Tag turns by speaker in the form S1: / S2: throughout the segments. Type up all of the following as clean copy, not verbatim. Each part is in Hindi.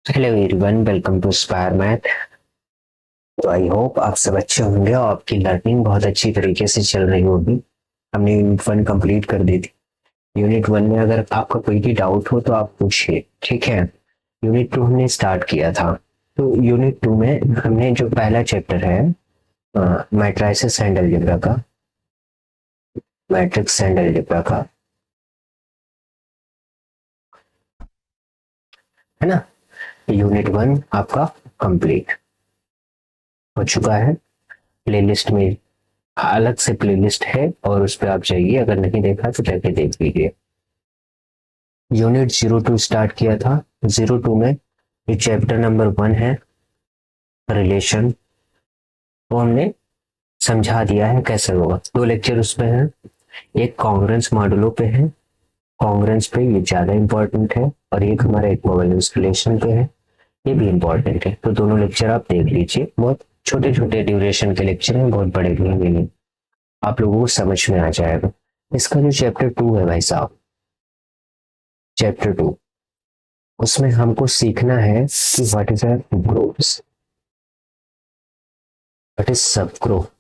S1: Hello everyone, welcome to spire math. तो आई होप आप सब अच्छे होंगे और आपकी लर्निंग बहुत अच्छी तरीके से चल रही होगी। हमने यूनिट 1 कंप्लीट कर दी थी। यूनिट 1 में अगर आपका कोई भी डाउट हो तो आप पूछिए, ठीक है। यूनिट 2 हमने स्टार्ट किया था। तो यूनिट 2 में हमने जो पहला चैप्टर है मैट्रिसेस एंड अलजेब्रा का, मैट्रिक्स एंड अलजेब्रा का, है ना। यूनिट 1 आपका कंप्लीट हो चुका है। प्लेलिस्ट में अलग से प्लेलिस्ट है और उस पर आप जाइए, अगर नहीं देखा तो जाके देख लीजिए। यूनिट 02 स्टार्ट किया था। 02 में ये चैप्टर नंबर 1 है, रिलेशन, वो हमने समझा दिया है कैसे होगा। 2 लेक्चर उसमें है। एक कॉन्ग्रेंस मॉडुलो पे है, कॉन्ग्रेंस पे ये ज्यादा इंपॉर्टेंट है, और एक हमारा इक्विवेलेंस रिलेशन पे है, ये भी इंपॉर्टेंट है। तो दोनों लेक्चर आप देख लीजिए। बहुत छोटे छोटे ड्यूरेशन के लेक्चर हैं, बहुत बड़े भी नहीं, आप लोगों को समझ में आ जाएगा। इसका जो चैप्टर 2 है भाई साहब, चैप्टर 2, उसमें हमको सीखना है कि what is a groups, what is sub group,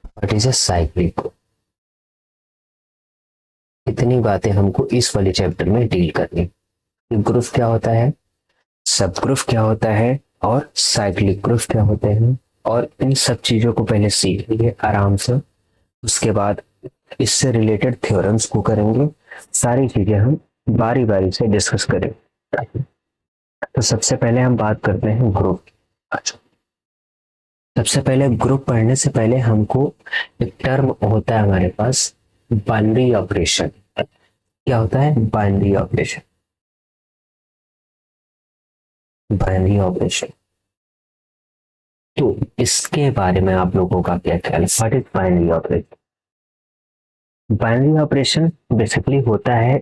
S1: what is a cyclic group. इतनी बातें हमको इस वाले चैप्टर में डील करनी। ग्रुप क्या होता है, सब ग्रुप क्या होता है, और साइक्लिक ग्रुप क्या होते हैं, और इन सब चीजों को पहले सीख लीजिए आराम से। उसके बाद इससे रिलेटेड थ्योरम्स को करेंगे। सारी चीजें हम बारी बारी से डिस्कस करेंगे। तो सबसे पहले हम बात करते हैं ग्रुप। अच्छा, सबसे पहले ग्रुप पढ़ने से पहले हमको एक टर्म होता है हमारे पास, बाइनरी ऑपरेशन। क्या होता है बाइनरी ऑपरेशन, बाइनरी ऑपरेशन। तो इसके बारे में आप लोगों का क्या ख्याल है, what is binary operation. Binary operation basically होता है,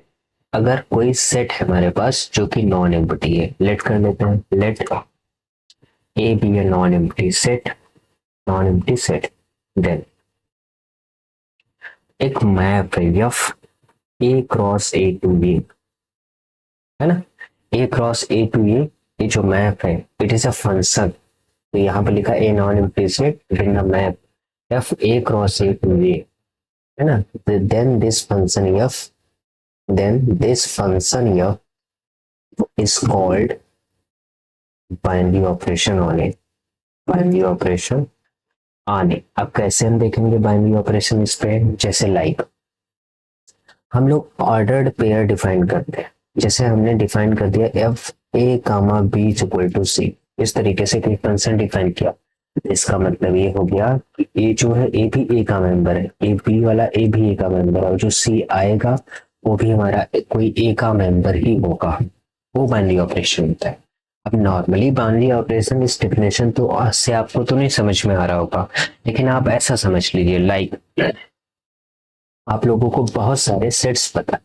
S1: अगर कोई सेट है हमारे पास जो कि नॉन एम्प्टी है, लेट कर लेते हैं, let A be a non empty set, non empty set. Then एक मैप है F A cross A to B, है ना। ए क्रॉस ए टू ये जो मैप है, इट इज अ फंक्शन। तो यहाँ पे लिखा a non empty set in the map f A cross A to ये, है ना। Then this function f, then this function f is called binary operation on A, binary operation on A. अब कैसे हम देखेंगे बाइनरी ऑपरेशन इस पे, जैसे लाइक हम लोग ऑर्डर्ड पेयर डिफाइन करते हैं। जैसे हमने डिफाइन कर दिया f A comma B equal to C, इस तरीके से कोई फंक्शन डिफाइन किया। इसका मतलब ये हो गया कि ए जो है ए भी ए का मेंबर है, ए बी वाला ए भी ए का मेंबर है, और जो सी आएगा वो भी हमारा कोई ए का मेंबर ही होगा। वो बाइनरी ऑपरेशन होता है। अब नॉर्मली बाइनरी ऑपरेशन इस डेफिनेशन तो से आपको तो नहीं समझ में आ रहा होगा, लेकिन आप ऐसा समझ लीजिए, लाइक आप लोगों को बहुत सारे सेट्स पता,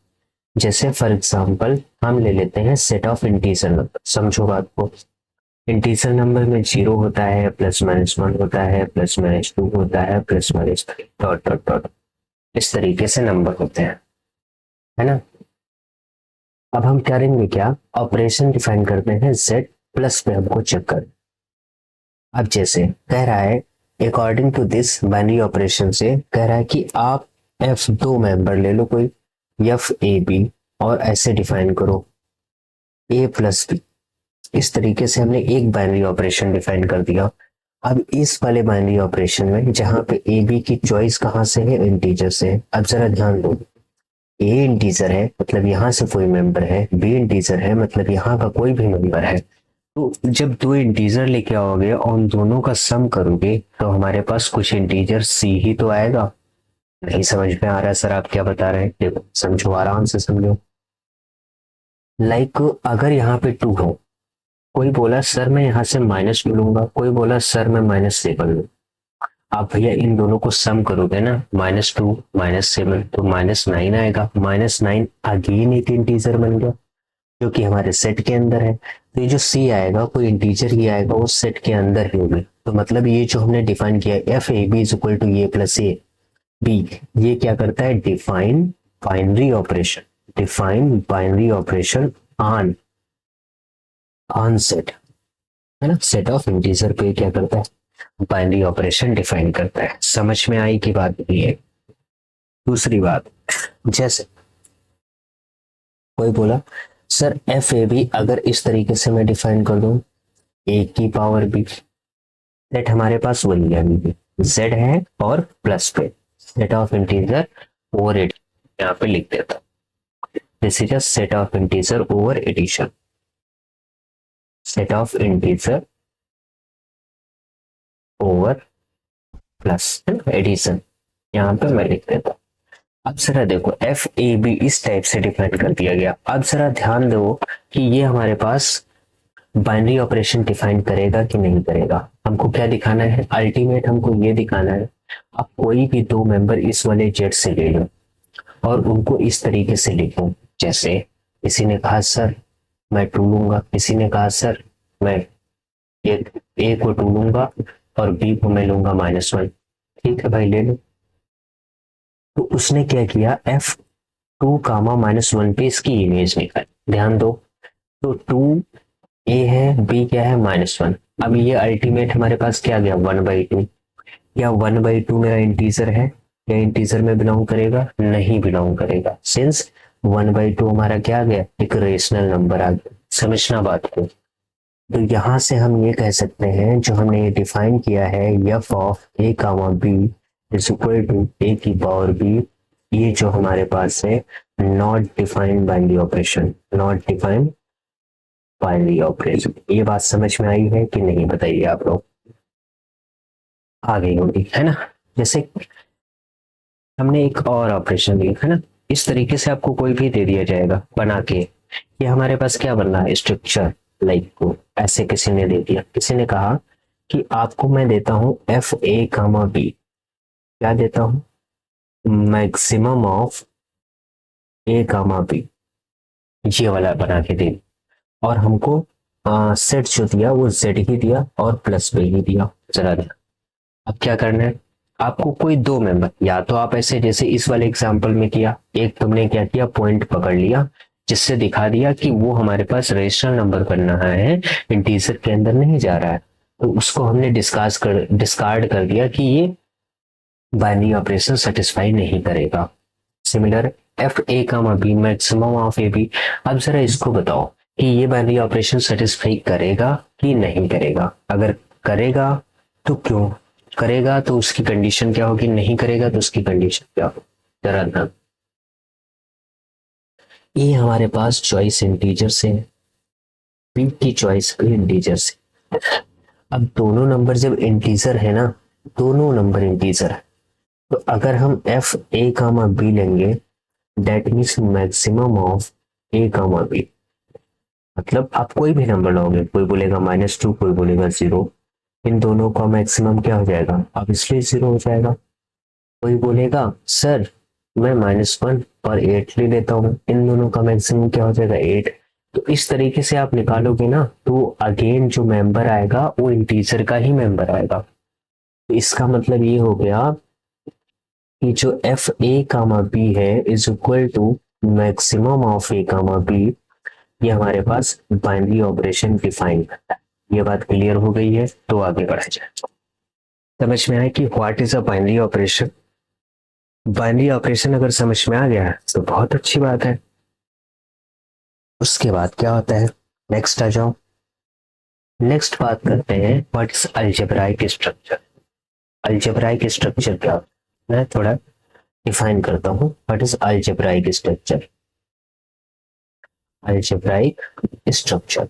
S1: जैसे फॉर एग्जांपल हम ले लेते हैं सेट ऑफ इंटीजर नंबर। समझो बात को, इंटीजर नंबर में 0 होता है, प्लस माइनस 1 होता है, प्लस माइनस 2 होता है, plus minus 3 dot dot dot, इस तरीके से नंबर होते हैं, है ना। अब हम करेंगे क्या, ऑपरेशन डिफाइन करते हैं जेड प्लस पे, हमको चेक कर। अब जैसे कह रहा है according to this binary operation से कह रहा है कि आप एफ दो मेंबर ले लो कोई, एफ ए बी, और ऐसे डिफाइन करो ए प्लस बी। इस तरीके से हमने एक बाइनरी ऑपरेशन डिफाइन कर दिया। अब इस वाले बाइनरी ऑपरेशन में जहां पे ए बी की चॉइस कहां से है, इंटीजर से है। अब जरा ध्यान दो, ए इंटीजर है मतलब यहां से कोई मेंबर है, बी इंटीजर है मतलब यहाँ का कोई भी मेंबर है। तो जब दो इंटीजर लेके आओगे और उन दोनों का सम करोगे तो हमारे पास कुछ इंटीजर सी ही तो आएगा। नहीं समझ में आ रहा है सर आप क्या बता रहे हैं, देखो समझो आराम से समझो। लाइक अगर यहाँ पे 2 हो, कोई बोला सर मैं यहाँ से -2 लूंगा, कोई बोला सर मैं -7 लूंगा। आप भैया इन दोनों को सम करोगे ना, -2 -7 तो -9 आएगा। -9 अगेन एक इंटीजर बन गया जो कि हमारे सेट के अंदर है। तो ये जो सी आएगा कोई इंटीजर ही आएगा, उस सेट के अंदर ही होगी। तो मतलब ये जो हमने डिफाइन किया F A B is equal to A plus A B, ये क्या करता है, define binary operation, define binary operation on on set, है ना, सेट ऑफ इंटीजर पे क्या करता है, बाइनरी ऑपरेशन डिफाइन करता है। समझ में आई की बात नहीं है। दूसरी बात, जैसे कोई बोला सर एफ ए बी अगर इस तरीके से मैं डिफाइन कर दूं, ए की पावर बी, सेट हमारे पास वही है, जेड है और प्लस पे set of integer over at, यहाँ पे लिख देता, this is a set of integer over addition, set of integer over plus addition, यहाँ पे मैं लिख देता। अब जरा देखो एफ ए बी इस टाइप से डिफाइन कर दिया गया। अब जरा ध्यान दो कि ये हमारे पास बाइनरी ऑपरेशन डिफाइन करेगा कि नहीं करेगा। हमको क्या दिखाना है, अल्टीमेट हमको ये दिखाना है। अब कोई भी दो मेंबर इस वाले जेड से ले लो और उनको इस तरीके से लिखो, जैसे किसी ने कहा सर मैं टू लूंगा, किसी ने कहा सर मैं ये ए को टू लूंगा और बी को मैं लूंगा -1। ठीक है भाई ले लो। तो उसने क्या किया, एफ टू कामा -1 पे इसकी इमेज निकाली। ध्यान दो, तो टू ए है, बी क्या है -1। अब ये अल्टीमेट हमारे पास क्या गया 1/2। या 1/2 मेरा इंटीजर है, या इंटीजर में बिलोंग करेगा, नहीं बिलोंग करेगा, सिंस 1/2 हमारा क्या गया, एक रेशनल नंबर आ गया। समझना बात को। तो यहां से हम ये कह सकते हैं जो हमने ये डिफाइन किया है, f of A comma B is equal to A की पावर बी, ये जो हमारे पास है not defined binary operation, not defined binary operation. ये बात समझ में आई है कि नहीं, बताइए आप लोग। आ गई होगी है ना। जैसे हमने एक और ऑपरेशन लिया है ना, इस तरीके से आपको कोई भी दे दिया जाएगा बना के, ये हमारे पास क्या बनना है, स्ट्रक्चर लाइक को ऐसे किसी ने दे दिया। किसी ने कहा कि आपको मैं देता हूं एफ ए कामा बी, क्या देता हूं, maximum of A comma B, ये वाला बना के दे। और हमको सेट जो दिया वो जेड ही दिया और प्लस बी ही दिया। जरा देखो अब क्या करना है, आपको कोई दो मेंबर, या तो आप ऐसे जैसे इस वाले एग्जांपल में किया, एक तुमने क्या किया पॉइंट पकड़ लिया जिससे दिखा दिया कि वो हमारे पास रेशनल नंबर बन रहा है, इंटीजर के अंदर नहीं जा रहा है, तो उसको हमने डिस्कार्ड कर दिया कि ये बाइनरी ऑपरेशन सेटिस्फाई नहीं करेगा। सिमिलर एफ ए का B maximum of A B. अब जरा इसको बताओ कि ये बाइनरी ऑपरेशन सेटिस्फाई करेगा कि नहीं करेगा। अगर करेगा तो क्यों करेगा, तो उसकी कंडीशन क्या होगी, नहीं करेगा तो उसकी कंडीशन क्या होगी, जरा ध्यान। ये हमारे पास चॉइस इंटीजर से है, बी की चॉइस भी इंटीजर से। अब दोनों नंबर जब इंटीजर है ना, दोनों नंबर इंटीजर है, तो अगर हम एफ ए कामा बी लेंगे that means maximum of A comma B. मतलब आप कोई भी नंबर लोगे, कोई बोलेगा -2, कोई बोलेगा 0, इन दोनों का मैक्सिमम क्या हो जाएगा, अब इसलिए 0 हो जाएगा। कोई बोलेगा सर मैं -1 और 8 ले लेता हूँ, इन दोनों का मैक्सिमम क्या हो जाएगा 8। तो इस तरीके से आप निकालोगे ना, तो अगेन जो मेंबर आएगा वो इंटीजर का ही मेंबर आएगा। तो इसका मतलब ये हो गया कि जो एफ ए कामा बी है is equal to maximum of A comma B, ये हमारे पास बाइनरी ऑपरेशन डिफाइन करता है। ये बात क्लियर हो गई है, तो आगे बढ़ा जाए। समझ में आया कि what is a binary operation. Binary operation अगर समझ में आ गया है तो बहुत अच्छी बात है। उसके बाद क्या होता है, नेक्स्ट आ जाओ। नेक्स्ट बात करते हैं what is algebraic structure. Algebraic structure क्या होता है, मैं थोड़ा डिफाइन करता हूँ what is algebraic structure. Algebraic structure,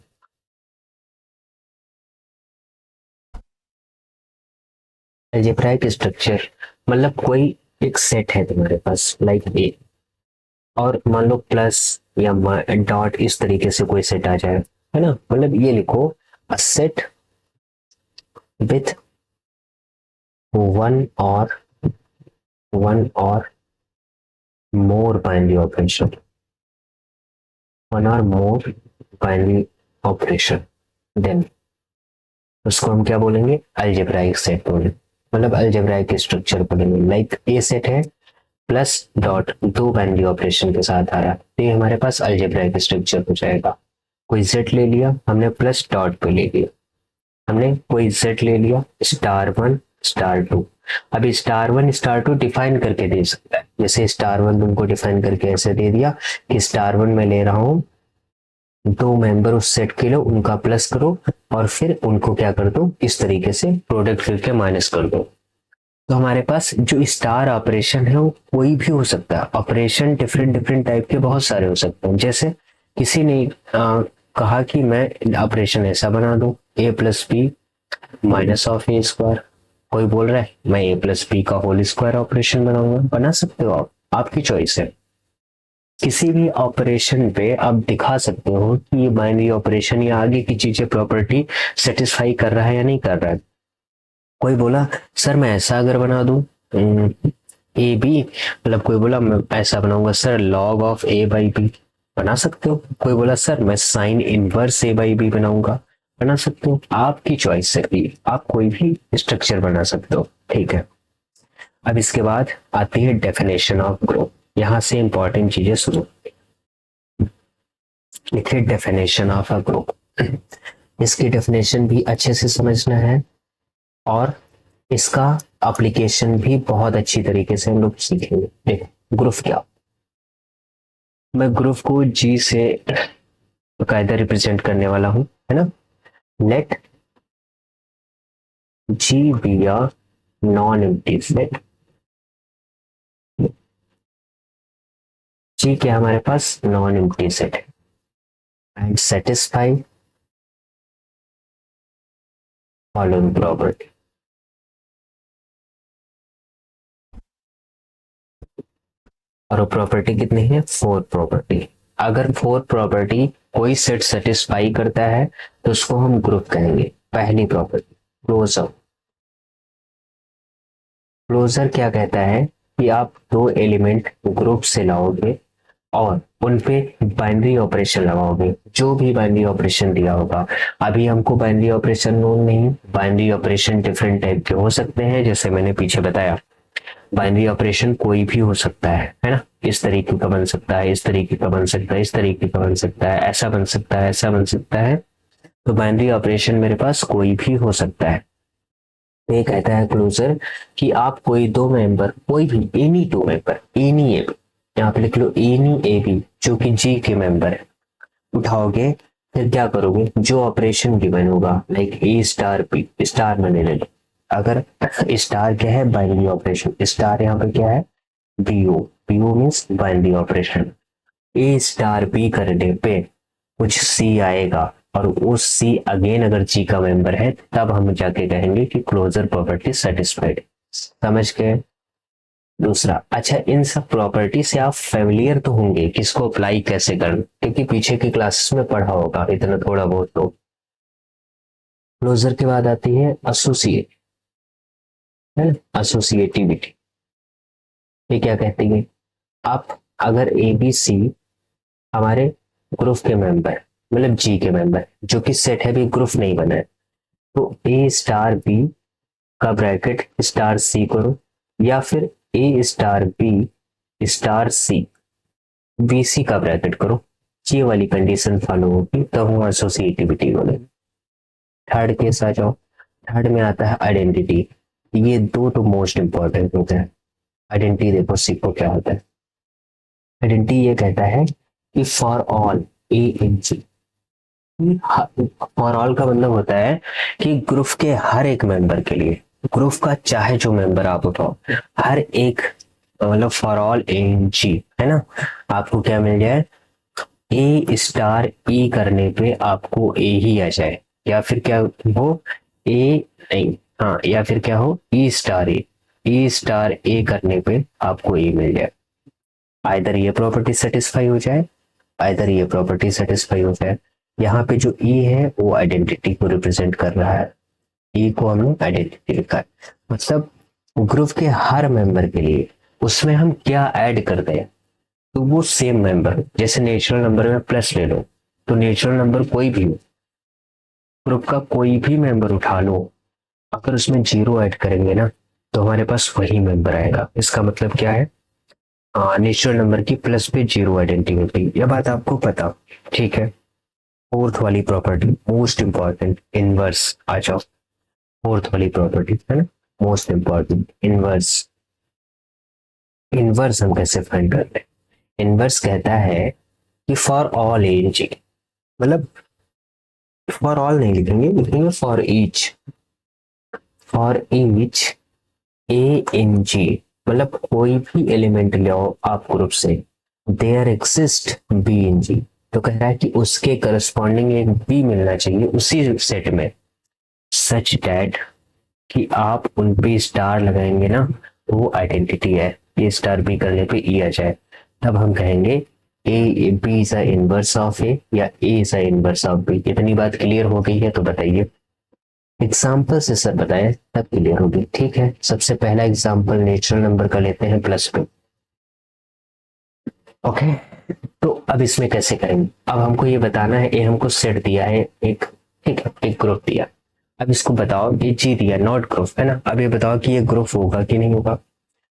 S1: algebraic structure मतलब कोई एक सेट है तुम्हारे पास लाइक ए, और मान लो प्लस या डॉट इस तरीके से कोई सेट आ जाए, है ना। मतलब ये लिखो अ सेट विथ वन और मोर बाइनरी ऑपरेशन, वन और मोर बाइनरी ऑपरेशन, देन उसको हम क्या बोलेंगे, अलजेब्राइक सेट बोलेंगे, मतलब अलजेब्राइक स्ट्रक्चर बोलेंगे। लाइक ए सेट है, प्लस डॉट दो बाइनरी ऑपरेशन के साथ आया, तो ये हमारे पास अलजेब्राइक स्ट्रक्चर हो जाएगा। कोई z ले लिया हमने, प्लस डॉट पे ले लिया हमने, कोई z ले लिया, स्टार वन स्टार टू। अभी star one star two define करके दे सकता है, जैसे स्टार वन तुमको डिफाइन करके ऐसे दे दिया कि स्टार वन में ले रहा हूं दो मेंबर उस सेट के लो, उनका प्लस करो और फिर उनको क्या कर दो, इस तरीके से प्रोडक्ट करके माइनस कर दो। तो हमारे पास जो स्टार ऑपरेशन है वो कोई भी हो सकता है। ऑपरेशन डिफरेंट डिफरेंट टाइप के बहुत सारे हो सकते हैं। जैसे किसी ने कहा कि मैं ऑपरेशन ऐसा बना दूं, A plus B minus of A square. कोई बोल रहा है मैं ए प्लस बी का होल स्क्वायर ऑपरेशन बनाऊंगा, बना सकते हो आप, आपकी चॉइस है। किसी भी ऑपरेशन पे आप दिखा सकते हो कि ये बाइनरी ऑपरेशन या आगे की चीजें प्रॉपर्टी सेटिस्फाई कर रहा है या नहीं कर रहा है। कोई बोला सर मैं ऐसा अगर बना दूं ए बी, मतलब कोई बोला मैं ऐसा बनाऊंगा sir log of A by B, बना सकते हो। कोई बोला सर मैं sine inverse A by B बनाऊंगा, बना सकते हो। आपकी चॉइस है, आप कोई भी स्ट्रक्चर बना सकते हो, ठीक है। अब इसके बाद आती है डेफिनेशन ऑफ ग्रुप। यहां से इंपॉर्टेंट चीजें सुनो। लिखे डेफिनेशन ऑफ अ ग्रुप। इसकी डेफिनेशन भी अच्छे से समझना है और इसका एप्लीकेशन भी बहुत अच्छी तरीके से हम लोग सीखेंगे। देखो ग्रुप क्या, मैं ग्रुप को जी से कायदा रिप्रेजेंट करने वाला हूं, है ना। Let G be a non empty set. G क्या हमारे पास नॉन एम्प्टी सेट है एंड सेटिस्फाई फॉलोइंग प्रॉपर्टी। और वो प्रॉपर्टी कितनी है, फोर प्रॉपर्टी। अगर फोर प्रॉपर्टी कोई सेट सेटिस्फाई करता है तो उसको हम ग्रुप कहेंगे। पहली प्रॉपर्टी क्लोजर। क्लोजर क्या कहता है कि आप दो एलिमेंट ग्रुप से लाओगे और उनपे बाइनरी ऑपरेशन लगाओगे, जो भी बाइनरी ऑपरेशन दिया होगा। अभी हमको बाइनरी ऑपरेशन नोन नहीं, बाइनरी ऑपरेशन डिफरेंट टाइप के हो सकते हैं, जैसे मैंने पीछे बताया। बाइनरी ऑपरेशन कोई भी हो सकता है ना। इस तरीके का बन सकता है, इस तरीके का बन सकता है, इस तरीके का बन सकता है, ऐसा बन सकता है, ऐसा बन सकता है। तो बाइनरी ऑपरेशन मेरे पास कोई भी हो सकता है। तो ये कहता है क्लोजर कि आप कोई दो मेंबर, कोई भी any two member, any A B, यहाँ पे लिख लो एनी ए बी जो कि जी के मेंबर है, उठाओगे फिर क्या करोगे, जो ऑपरेशन गिवन होगा like A star B, star मैंने ले लो। अगर स्टार क्या है, बाइनरी ऑपरेशन, स्टार यहाँ पे क्या है, BO. BO means binary operation. A star B करने पे कुछ सी आएगा और उस सी अगेन अगर जी का मेंबर है तब हम जाके कहेंगे कि क्लोजर प्रॉपर्टी सेटिस्फाइड। समझ गए। दूसरा, अच्छा इन सब प्रॉपर्टी से आप फेमिलियर तो होंगे किसको अप्लाई कैसे करना, क्योंकि पीछे की क्लासेस में पढ़ा होगा इतना थोड़ा बहुत तो। क्लोजर के बाद आती है एसोसिएट, है ना, एसोसिएटिविटी। ये क्या कहती है, आप अगर ए बी सी हमारे ग्रुप के मेंबर, मतलब जी के मेंबर, जो कि सेट है भी ग्रुप नहीं बना है, तो ए स्टार बी का ब्रैकेट स्टार सी करो, या फिर A star B star C B C का ब्रैकेट करो। ये वाली कंडीशन फॉलो होगी तब हम एसोसिएटिविटी बोले। थर्ड केस आ जाओ। थर्ड में आता है आइडेंटिटी। ये दो तो मोस्ट इंपॉर्टेंट होते हैं। आइडेंटिटी देखो सीखो क्या होता है। आइडेंटिटी ये कहता है कि for all A in G, for all का मतलब होता है कि ग्रुप के हर एक मेंबर के लिए, ग्रुप का चाहे जो मेंबर आप उठाओ, हर एक, मतलब फॉर ऑल ए इन जी, है ना, आपको क्या मिल जाए, ए स्टार ई करने पे आपको ए ही आ जाए, या फिर क्या हो ए, नहीं हाँ, या फिर क्या हो ई स्टार ए करने पे आपको ए मिल जाए। आइदर ये प्रॉपर्टी सेटिस्फाई हो जाए, आइदर ये प्रॉपर्टी सेटिस्फाई हो जाए। यहाँ पे जो ई है वो आइडेंटिटी को रिप्रेजेंट कर रहा है, ई को हमने आइडेंटिटी लिखा है। मतलब ग्रुप के हर मेंबर के लिए उसमें हम क्या ऐड कर दें तो वो सेम मेंबर, जैसे नेचुरल नंबर में प्लस ले लो, तो नेचुरल नंबर कोई भी हो, ग्रुप का कोई भी मेंबर उठा लो, अगर उसमें जीरो ऐड करेंगे ना तो हमारे पास वही मेंबर आएगा। इसका मतलब क्या है, नेचुरल नंबर की प्लस पे जीरो आइडेंटिटी होती है, यह बात आपको पता, ठीक है। फोर्थ वाली प्रॉपर्टी मोस्ट इंपॉर्टेंट, इनवर्स। आ जाओ, फोर्थ वाली प्रॉपर्टी है ना, मोस्ट इंपॉर्टेंट, इनवर्स। इनवर्स हम कैसे फाइंड करते हैं? इनवर्स कहता है कि फॉर ऑल ए इन जी, मतलब फॉर ऑल नहीं लिखेंगे, लिखेंगे फॉर ईच ए इन जी, मतलब कोई भी एलिमेंट ले आओ आप ग्रुप से, देयर एग्जिस्ट बी इन जी, तो कह रहा है कि उसके करस्पॉन्डिंग एक बी मिलना चाहिए उसी सेट में, सच दैट कि आप उन पे स्टार लगाएंगे ना तो वो आइडेंटिटी है, ये स्टार बी करने पे ई आ जाए, तब हम कहेंगे A B is a inverse of A या A is a inverse of B. इतनी बात क्लियर हो गई है तो बताइए, एग्जाम्पल से सर बताए तब क्लियर होगी, ठीक है। सबसे पहला एग्जाम्पल नेचुरल नंबर का लेते हैं प्लस टू, ओके। तो अब इसमें कैसे करेंगे, अब हमको ये बताना है, ये हमको सेट दिया है एक, ठीक है, एक ग्रुप दिया, अब इसको बताओ, ये जी दिया नॉट ग्रुप है ना, अब ये बताओ कि ये ग्रुप होगा कि नहीं होगा।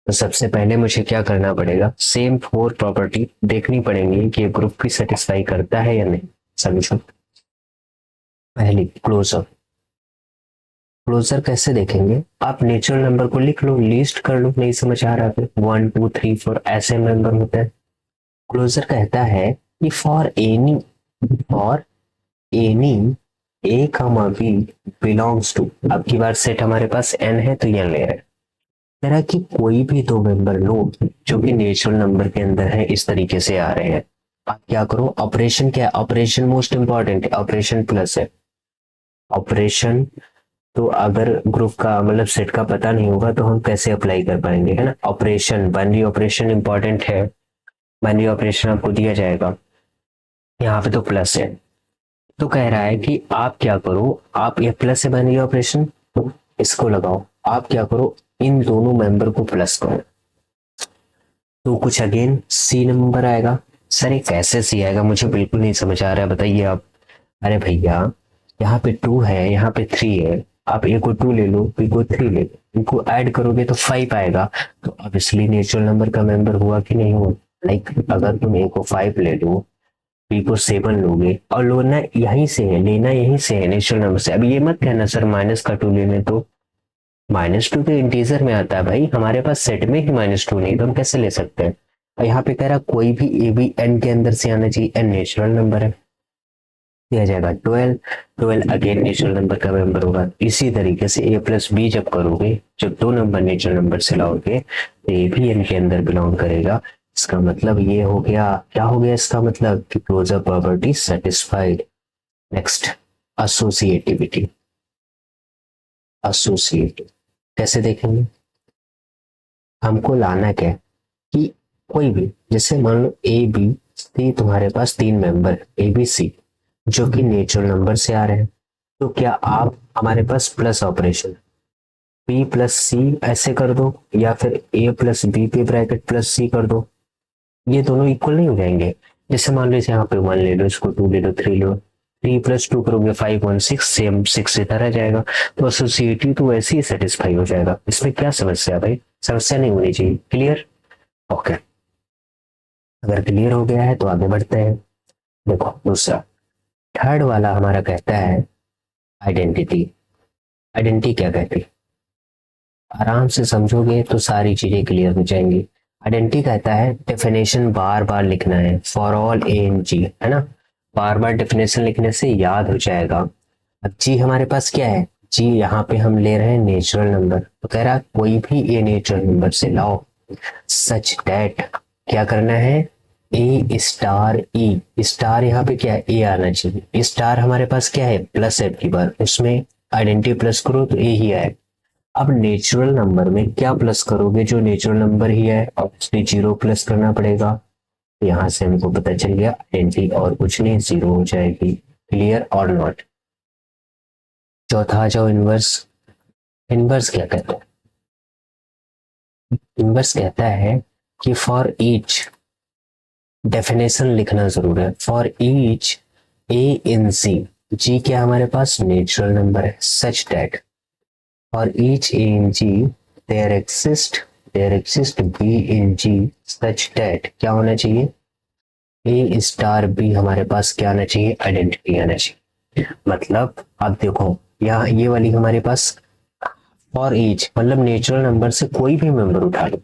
S1: तो सबसे पहले मुझे क्या करना पड़ेगा, सेम फोर प्रॉपर्टी देखनी पड़ेंगी कि ये ग्रुप की सेटिस्फाई करता है या नहीं। समझो, पहली क्लोजर, क्लोजर कैसे देखेंगे, आप नेचुरल नंबर को लिख लो, लिस्ट कर लो, नहीं समझ आ रहा है, 1 2 3 4 ऐसे नंबर होते हैं। क्लोजर कहता है कि for any A comma B belongs to, अब की बार सेट हमारे पास एन है तो ये ले रहे हैं, तरह की कोई भी दो मेंबर लो जो कि नेचुरल नंबर के अंदर है, इस तरीके से आ रहे हैं, आप क्या करो, ऑपरेशन क्या है, ऑपरेशन मोस्ट इंपॉर्टेंट है, ऑपरेशन प्लस है, ऑपरेशन। तो अगर ग्रुप का मतलब सेट का पता नहीं होगा तो हम कैसे अप्लाई कर पाएंगे, है ना। ऑपरेशन, बाइनरी ऑपरेशन इंपॉर्टेंट है, बाइनरी ऑपरेशन आपको दिया जाएगा, यहाँ पे तो प्लस है, तो कह रहा है कि आप क्या करो, आप ये प्लस है बाइनरी ऑपरेशन, तो इसको लगाओ, आप क्या करो, इन दोनों मेंबर को प्लस करो, तो कुछ अगेन सी नंबर आएगा। सर ये कैसे सी आएगा, मुझे बिल्कुल नहीं समझ आ रहा है, बताइए आप। अरे भैया, यहाँ पे टू है, यहाँ पे थ्री है, आप ए को टू ले लो, बी को थ्री ले लो, इनको ऐड करोगे तो फाइव आएगा, तो अब इसलिए नेचुरल नंबर का मेंबर हुआ कि नहीं हुआ। लाइक अगर तुम ए को फाइव ले लो, बी को सेवन लोगे, और लेना यहीं से है, लेना यहीं से है नेचुरल नंबर से, अब ये मत कहना सर माइनस का टू लेने, तो माइनस टू तो इंटीजर में आता है भाई, हमारे पास सेट में ही माइनस टू नहीं, तो हम कैसे ले सकते हैं। और यहाँ पे कह रहा कोई भी ए बी एन के अंदर से आना चाहिए, एन नेचुरल नंबर है, दिया जाएगा 12, 12 अगेन नेचुरल नंबर का मेंबर होगा। इसी तरीके से ए प्लस बी जब करोगे, जब दो नंबर नेचुरल नंबर से लाओगे, तो ए भी एन के अंदर बिलोंग करेगा, इसका मतलब ये हो गया, क्या हो गया इसका मतलब कि closure property satisfied. Next, associativity, associate कैसे देखेंगे, हमको लाना क्या है कि कोई भी, जैसे मान लो ए बी सी, तुम्हारे पास तीन मेंबर ए बी सी जो कि नेचुरल नंबर से आ रहे हैं, तो क्या आप हमारे पास प्लस ऑपरेशन बी प्लस सी ऐसे कर दो, या फिर ए प्लस बी पे ब्रैकेट प्लस सी कर दो, ये दोनों इक्वल नहीं हो जाएंगे। जैसे मान लो यहाँ पे वन ले लो, इसको टू ले लो, थ्री लो, थ्री प्लस टू करोगे five, one six, same six इधर आ जाएगा, तो एसोसिएटिव तो वैसे ही सेटिस्फाई हो जाएगा, इसमें क्या समस्या है भाई, समस्या नहीं होनी चाहिए, क्लियर। ओके, अगर क्लियर हो गया है तो आगे बढ़ते हैं। देखो दूसरा, थर्ड वाला हमारा कहता है आइडेंटिटी। आइडेंटिटी क्या कहती है, आराम से समझोगे तो सारी चीजें क्लियर हो जाएंगी। आइडेंटिटी कहता है डेफिनेशन बार बार लिखना है, for all A in G, है ना, बार बार डेफिनेशन लिखने से याद हो जाएगा। अब जी हमारे पास क्या है, जी यहाँ पे हम ले रहे हैं नेचुरल नंबर, तो कह रहा कोई भी ए नेचुरल नंबर से लाओ, सच दैट क्या करना है, ए स्टार ई, स्टार यहाँ पे क्या है, ए आना चाहिए, स्टार हमारे पास क्या है प्लस है, की बार उसमें आइडेंटिटी प्लस करो तो ए ही आए। अब नेचुरल नंबर में क्या प्लस करोगे, जो नेचुरल नंबर ही है, ऑब्वियसली जीरो प्लस करना पड़ेगा, तो यहाँ से हमको पता चल गया आइडेंटिटी और कुछ नहीं, जीरो हो जाएगी, क्लियर और नॉट। चौथा आ जाओ, इनवर्स। इनवर्स क्या कहता है, इनवर्स कहता है कि फॉर ईच, डेफिनेशन लिखना जरूर है, for each A in G, जी क्या हमारे पास नेचुरल नंबर है, such that for each A in G there exist there exist B in G such that क्या होना चाहिए, ए स्टार बी हमारे पास क्या आना चाहिए, आइडेंटिटी आना चाहिए। मतलब आप देखो यहाँ ये वाली हमारे पास और एज मतलब नेचुरल नंबर से कोई भी मेंबर उठा लो,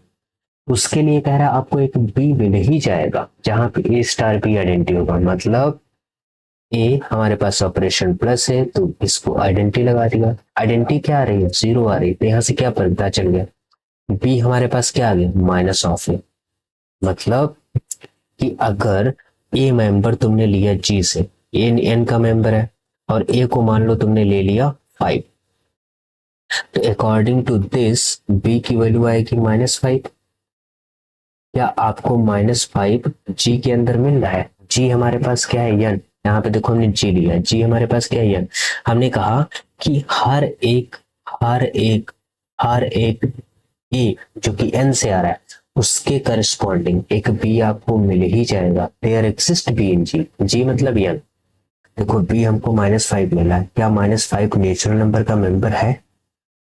S1: उसके लिए कह रहा है आपको एक बी मिल ही जाएगा जहां पे ए स्टार बी आइडेंटिटी होगा। मतलब ए हमारे पास ऑपरेशन प्लस है तो इसको आइडेंटिटी लगा दिया, आइडेंटिटी क्या आ रही है, जीरो आ रही है, तो यहाँ से क्या पता चल गया, बी हमारे पास क्या आ गया, माइनस ऑफ है। मतलब कि अगर ए मेंबर तुमने लिया जी से, एन एन का मेंबर है और ए को मान लो तुमने ले लिया 5, तो अकॉर्डिंग टू दिस बी की वैल्यू आएगी -5। क्या आपको -5 जी के अंदर मिल रहा है, जी हमारे पास क्या है, यन, यहाँ पे देखो हमने जी लिया, जी हमारे पास क्या है, यन। हमने कहा कि हर एक ए जो कि एन से आ रहा है उसके करस्पॉन्डिंग एक बी आपको मिल ही जाएगा। There exist B in G, जी मतलब यन। देखो बी हमको -5 मिला है, क्या -5 नेचुरल नंबर का मेंबर है,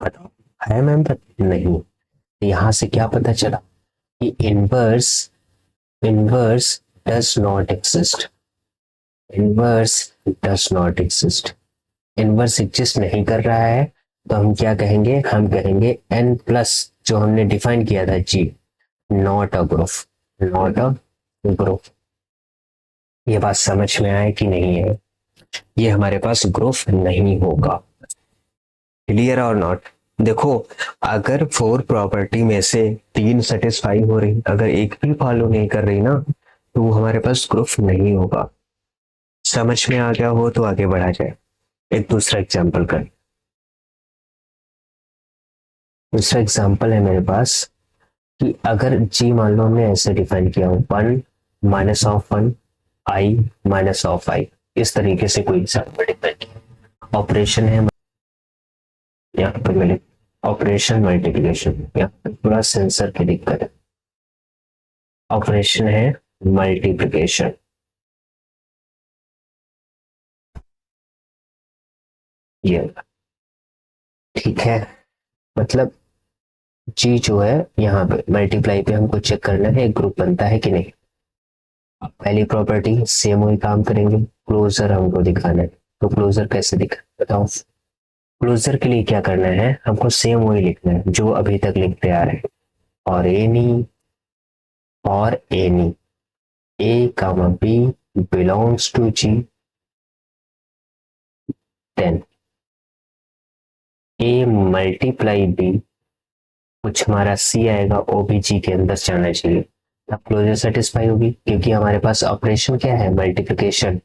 S1: बताओ है मेंबर, नहीं। यहां से क्या पता चला कि inverse inverse does not exist, inverse does not exist, inverse exist नहीं कर रहा है। तो हम क्या कहेंगे, हम कहेंगे एन प्लस जो हमने डिफाइन किया था G, not a group, not a group. ये बात समझ में आए कि नहीं है, ये हमारे पास ग्रुप नहीं होगा, क्लियर और नॉट। देखो अगर 4 प्रॉपर्टी में से 3 सेटिस्फाई हो रही, अगर एक भी फॉलो नहीं कर रही ना, तो वो हमारे पास ग्रुप नहीं होगा। समझ में आ गया हो तो आगे बढ़ा जाए। एक दूसरा एग्जाम्पल कर, दूसरा एग्जाम्पल है मेरे पास कि अगर जी मान लो हमने ऐसे डिफाइन किया हो 1 -1 आई -i, इस तरीके से कोई एग्जाम्पल डिफाइन किया, ऑपरेशन है यहाँ पर मिले, ऑपरेशन मल्टीप्लिकेशन, यहाँ पर पूरा सेंसर की दिक्कत है, ऑपरेशन है मल्टीप्लिकेशन। ये ठीक है, मतलब जी जो है यहाँ पे मल्टीप्लाई पे हमको चेक करना है एक ग्रुप बनता है कि नहीं। पहली प्रॉपर्टी सेम वही काम करेंगे, क्लोजर हमको दिखाना है, तो क्लोजर कैसे दिखा बताओ। क्लोजर के लिए क्या करना है, हमको सेम वही लिखना है जो अभी तक लिखते आ रहे हैं, और any A comma B belongs to G, then A multiply B, कुछ हमारा सी आएगा ओ बी जी के अंदर जाना चाहिए, तब क्लोजर सेटिस्फाई होगी, क्योंकि हमारे पास ऑपरेशन क्या है, मल्टीप्लिकेशन।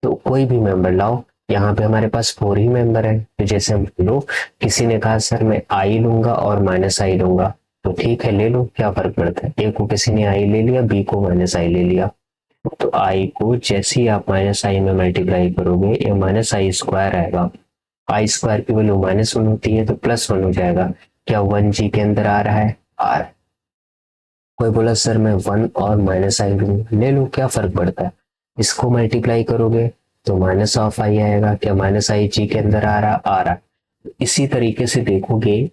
S1: तो कोई भी मेंबर लाओ, यहाँ पे हमारे पास 4 ही मेंबर है, तो जैसे हम लो, किसी ने कहा सर मैं आई लूंगा और -i लूंगा, तो ठीक है ले लो, क्या फर्क पड़ता है, ए को किसी ने आई ले लिया, बी को -i ले लिया, तो आई को जैसे ही आप -i में मल्टीप्लाई करोगे ये -i² आएगा, i² की वैल्यू -1 होती है तो +1 हो जाएगा। क्या 1 जी के अंदर आ रहा है, आ रहा है। कोई बोला सर मैं 1 और -i लूंगा, ले लो क्या फर्क पड़ता है, इसको मल्टीप्लाई करोगे तो -i आएगा, क्या -i जी के अंदर आ रहा, आ रहा। इसी तरीके से देखोगे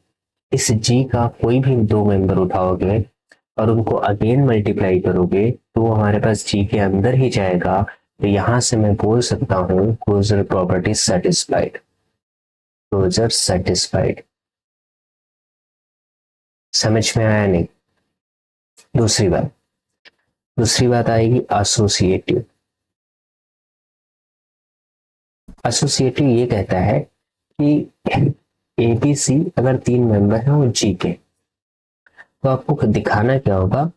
S1: इस जी का कोई भी 2 मेंबर उठाओगे और उनको अगेन मल्टीप्लाई करोगे तो वो हमारे पास जी के अंदर ही जाएगा, तो यहां से मैं बोल सकता हूं closure property satisfied, closure satisfied. समझ में आया नहीं। दूसरी बात आएगी एसोसिएटिव। एसोसिएटिव ये कहता है कि ए बी सी अगर 3 मेंबर हैं वो जी के, तो आपको दिखाना क्या होगा,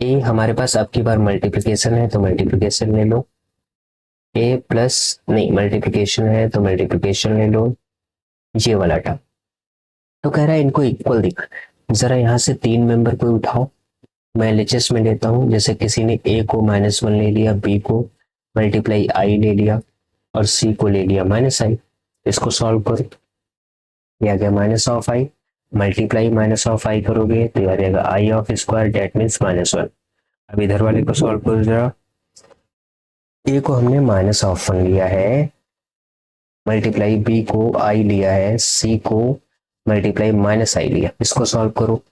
S1: ए हमारे पास अब की बार मल्टीप्लिकेशन है तो मल्टीप्लिकेशन ले लो, ए प्लस नहीं मल्टीप्लिकेशन है तो मल्टीप्लिकेशन ले लो, ये वाला टर्म। तो कह रहा है इनको इक्वल दिखा, जरा यहाँ से 3 मेंबर कोई उठाओ, मैं एलएचएस में लेता हूँ, जैसे किसी ने ए को -1 ले लिया, बी को मल्टीप्लाई आई ले लिया और सी को ले लिया -i, इसको सॉल्व करो, ये आ गया -i, मल्टीप्लाई -i करोगे तो आ जाएगा i² डेट मीन्स -1। अब इधर वाले को सॉल्व करो जरा, ए को हमने -1 लिया है, मल्टीप्लाई बी को आई लिया है, सी को मल्टीप्लाई -i लिया, इसको सॉल्व करो,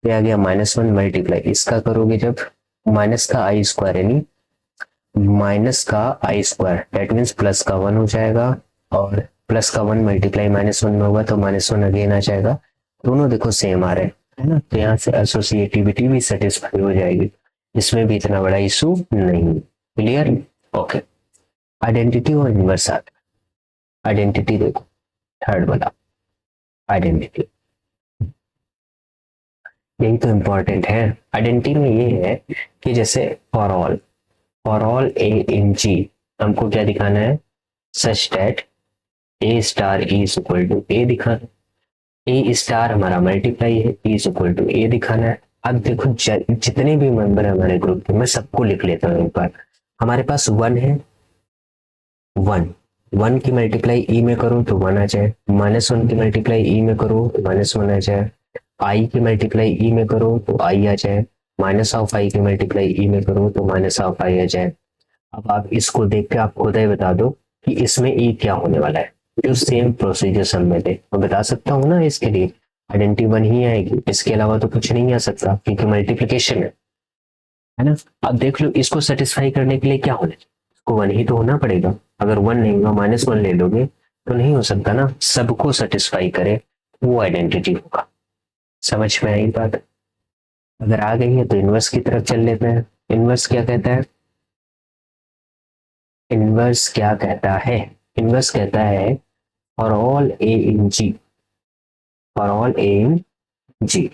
S1: ये आ गया -1 मल्टीप्लाई इसका करोगे जब माइनस का आई स्क्वायर यानी माइनस का आई स्क्वायर दैट मीन्स प्लस का 1 हो जाएगा और प्लस का 1 मल्टीप्लाई -1 में होगा तो -1 अगेन आ जाएगा। दोनों देखो सेम आ रहे हैं है ना, तो यहाँ से एसोसिएटिविटी भी सेटिस्फाई हो जाएगी, इसमें भी इतना बड़ा इशू नहीं। क्लियर? ओके। आइडेंटिटी और इनवर्स आता है। आइडेंटिटी देखो थर्ड वाला आइडेंटिटी, यही तो इम्पोर्टेंट है। आइडेंटिटी में ये है कि जैसे फॉर ऑल ए इन जी हमको क्या दिखाना है, such that A star is equal to A दिखाना है, ए स्टार हमारा मल्टीप्लाई है, इज इक्वल टू ए दिखाना है। अब देखो जितने भी मेंबर है हमारे ग्रुप के मैं सबको लिख लेता हूँ एक बार। हमारे पास 1 है, 1 की मल्टीप्लाई ई में करो तो 1 आ जाए, -1 की मल्टीप्लाई ई में करो तो -1 आ जाए, आई की मल्टीप्लाई ई में करो तो आई आ जाए, माइनस ऑफ आई की मल्टीप्लाई ई में करो तो माइनस ऑफ आई आ जाए। अब आप इसको देख के आप खुद ही बता दो कि इसमें ई क्या होने वाला है। जो सेम प्रोसीजर सब में थे मैं बता सकता हूँ ना, इसके लिए आइडेंटिटी 1 ही आएगी, इसके अलावा तो कुछ नहीं आ सकता क्योंकि मल्टीप्लिकेशन है ना। अब देख लो इसको सेटिस्फाई करने के लिए क्या होना चाहिए, इसको 1 ही तो होना पड़ेगा। अगर 1 नहीं होगा -1 ले लोगे तो नहीं हो सकता ना, सबको सेटिस्फाई करे वो आइडेंटिटी होगा। समझ में आई बात? अगर आ गई है तो इनवर्स की तरफ चल लेते हैं। इनवर्स क्या कहता है, इनवर्स क्या कहता है, इनवर्स कहता है for all A in G, for all A in G,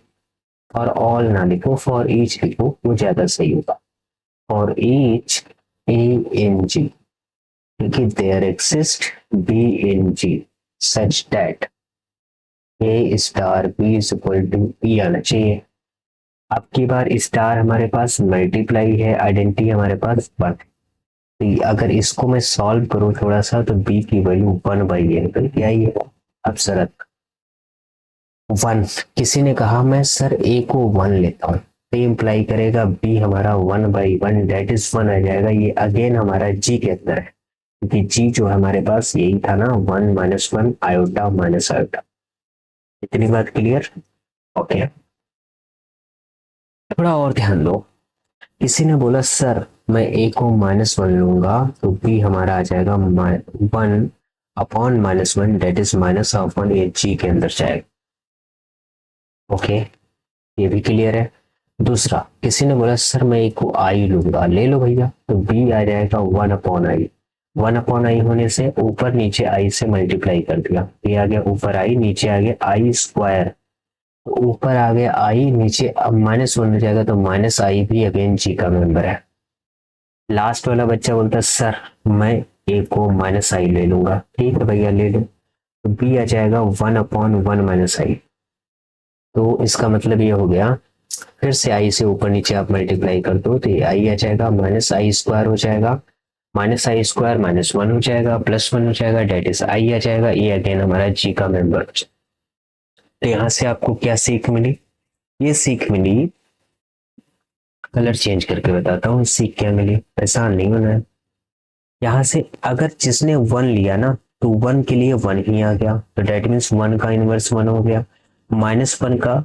S1: for all ना लिखो फॉर ईच लिखो वो ज्यादा सही होगा। For each A in G क्योंकि there exist B in G such that A star B is equal to E आना चाहिए। अब की बार स्टार हमारे पास मल्टीप्लाई है, आइडेंटिटी हमारे पास 1। अगर इसको मैं सॉल्व करूं थोड़ा सा तो b की वैल्यू 1/n निकल के आई है। अब शरत 1, किसी ने कहा मैं सर a को 1 लेता हूं तो इंप्लाई करेगा b हमारा 1/1 दैट इज 1 आ जाएगा। ये अगेन हमारा g के अंदर है क्योंकि g जो है हमारे पास यही था ना 1 -1 आयोटा माइनस आयोटा। इतनी बात क्लियर? ओके। थोड़ा और ध्यान दो, किसी ने बोला सर मैं a को -1 लूंगा तो b हमारा आ जाएगा 1/-1 दैट इज -1 ये g के अंदर जाएगा। ओके, ये भी क्लियर है। दूसरा, किसी ने बोला सर मैं a को i लूंगा, ले लो भैया, तो b आ जाएगा 1/i। 1/i होने से ऊपर नीचे i से मल्टीप्लाई कर दिया, ये आ गया ऊपर i, नीचे आ गया i स्क्वायर, ऊपर आ गया i, नीचे अब -1 हो जाएगा तो -i भी अगेन जी का मेंबर है। लास्ट वाला बच्चा बोलता है सर मैं a को -i ले लूंगा, ठीक है भैया ले लो, तो b आ जाएगा 1/1 -i। तो इसका मतलब ये हो गया, फिर से i से ऊपर नीचे आप मल्टीप्लाई कर दो तो ये i आ जाएगा, -i स्क्वायर हो जाएगा, -i स्क्वायर -1 हो जाएगा, +1 हो जाएगा, डेट इज i आ जाएगा। ये अगेन हमारा g का मेंबर हो जाएगा। तो यहाँ से आपको क्या सीख मिली, ये सीख मिली, कलर चेंज करके बताता हूँ सीख क्या मिली, ऐसा नहीं होना है। यहाँ से अगर जिसने 1 लिया ना तो 1 के लिए 1 ही आ गया, तो डेट मीन्स 1 का इनवर्स 1 हो गया, -1 का